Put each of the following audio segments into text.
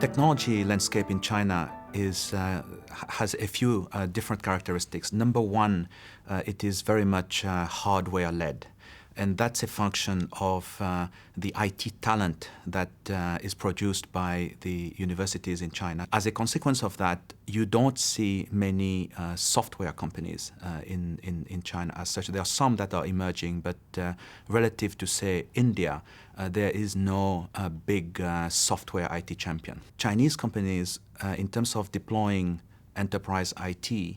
Technology landscape in China has a few different characteristics. Number one, it is very much hardware-led. And that's a function of the IT talent that is produced by the universities in China. As a consequence of that, you don't see many software companies in China as such. There are some that are emerging, but relative to, say, India, there is no big software IT champion. Chinese companies, in terms of deploying enterprise IT,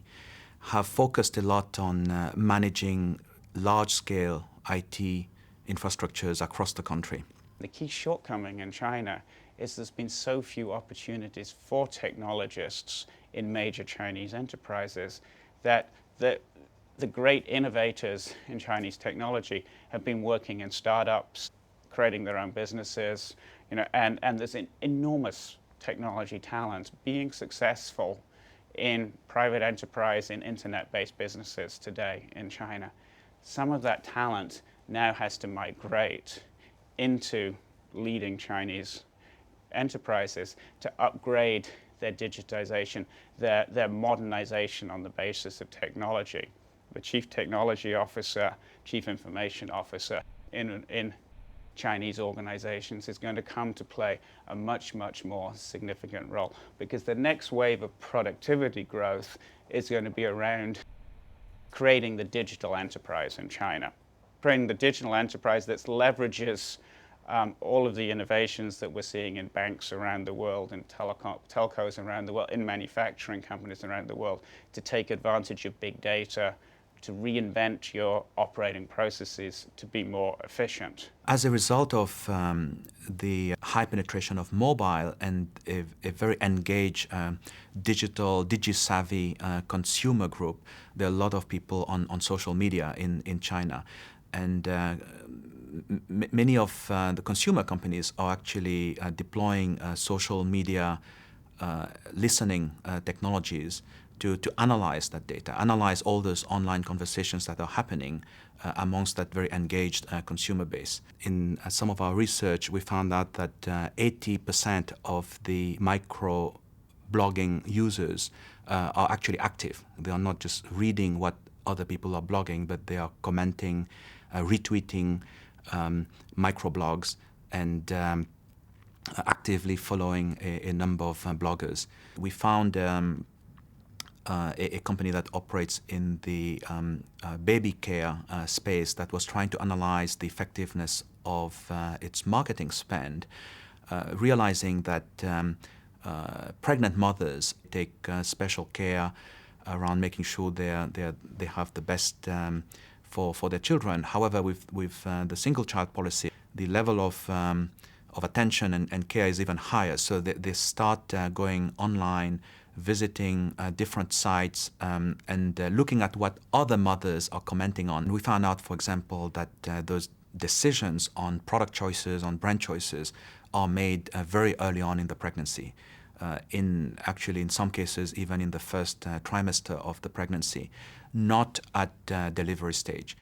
have focused a lot on managing large-scale IT infrastructures across the country. The key shortcoming in China is there's been so few opportunities for technologists in major Chinese enterprises that the great innovators in Chinese technology have been working in startups, creating their own businesses, and there's an enormous technology talent being successful in private enterprise, in internet-based businesses today in China. Some of that talent now has to migrate into leading Chinese enterprises to upgrade their digitization, their modernization on the basis of technology. The chief technology officer, chief information officer in Chinese organizations is going to come to play a much, much more significant role, because the next wave of productivity growth is going to be around creating the digital enterprise in China. Creating the digital enterprise that leverages all of the innovations that we're seeing in banks around the world, in telcos around the world, in manufacturing companies around the world, to take advantage of big data, to reinvent your operating processes to be more efficient. As a result of the high penetration of mobile and a very engaged digi-savvy consumer group, there are a lot of people on social media in China. And many of the consumer companies are actually deploying social media listening technologies to analyze that data, analyze all those online conversations that are happening amongst that very engaged consumer base. In some of our research, we found out that 80% of the micro-blogging users are actually active. They are not just reading what other people are blogging, but they are commenting, retweeting microblogs, and actively following a number of bloggers. We found a company that operates in the baby care space that was trying to analyze the effectiveness of its marketing spend, realizing that pregnant mothers take special care around making sure they have the best for their children. However, with the single child policy, the level of attention and care is even higher. So they start going online, visiting different sites and looking at what other mothers are commenting on. We found out, for example, that those decisions on product choices, on brand choices, are made very early on in the pregnancy. Actually, in some cases, even in the first trimester of the pregnancy, not at delivery stage.